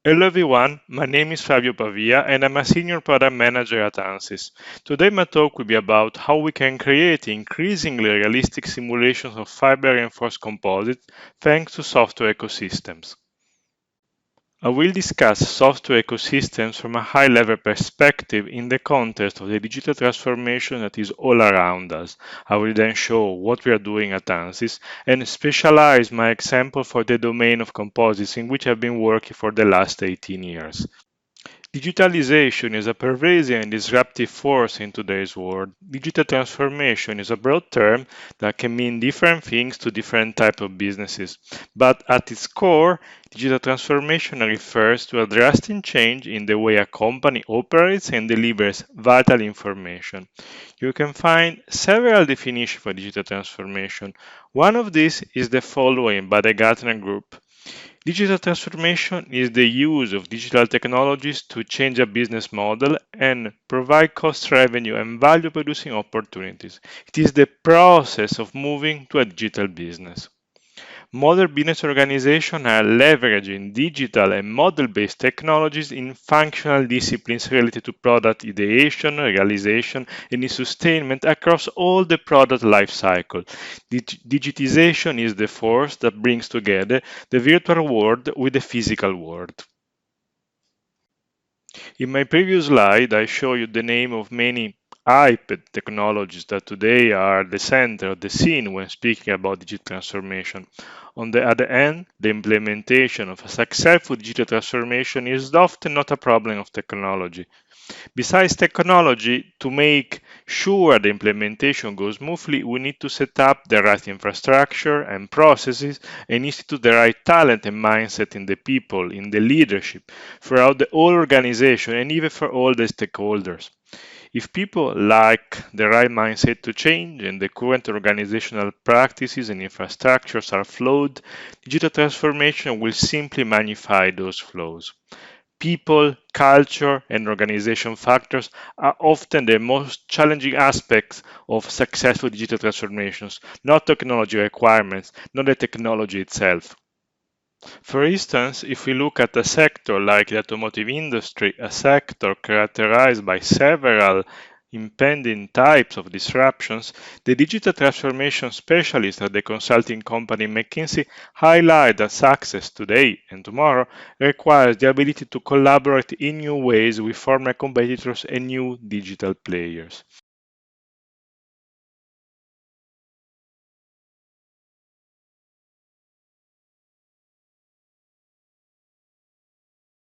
Hello everyone, my name is Fabio Pavia and I'm a senior product manager at ANSYS. Today my talk will be about how we can create increasingly realistic simulations of fiber-reinforced composites thanks to software ecosystems. I will discuss software ecosystems from a high-level perspective in the context of the digital transformation that is all around us. I will then show what we are doing at ANSYS and specialize my example for the domain of composites in which I've been working for the last 18 years. Digitalization is a pervasive and disruptive force in today's world. Digital transformation is a broad term that can mean different things to different types of businesses. But at its core, digital transformation refers to a drastic change in the way a company operates and delivers vital information. You can find several definitions for digital transformation. One of these is the following by the Gartner Group. Digital transformation is the use of digital technologies to change a business model and provide cost revenue and value producing opportunities. It is the process of moving to a digital business. Modern business organizations are leveraging digital and model-based technologies in functional disciplines related to product ideation, realization, and sustainment across all the product lifecycle. Digitization is the force that brings together the virtual world with the physical world. In my previous slide, I show you the name of many iPad technologies that today are the center of the scene when speaking about digital transformation. On the other hand, the implementation of a successful digital transformation is often not a problem of technology. Besides technology, to make sure the implementation goes smoothly, we need to set up the right infrastructure and processes and institute the right talent and mindset in the people, in the leadership, throughout the whole organization and even for all the stakeholders. If people lack the right mindset to change and the current organizational practices and infrastructures are flawed, digital transformation will simply magnify those flaws. People, culture, and organization factors are often the most challenging aspects of successful digital transformations, not technology requirements, not the technology itself. For instance, if we look at a sector like the automotive industry, a sector characterized by several impending types of disruptions, the digital transformation specialists at the consulting company McKinsey highlight that success today and tomorrow requires the ability to collaborate in new ways with former competitors and new digital players.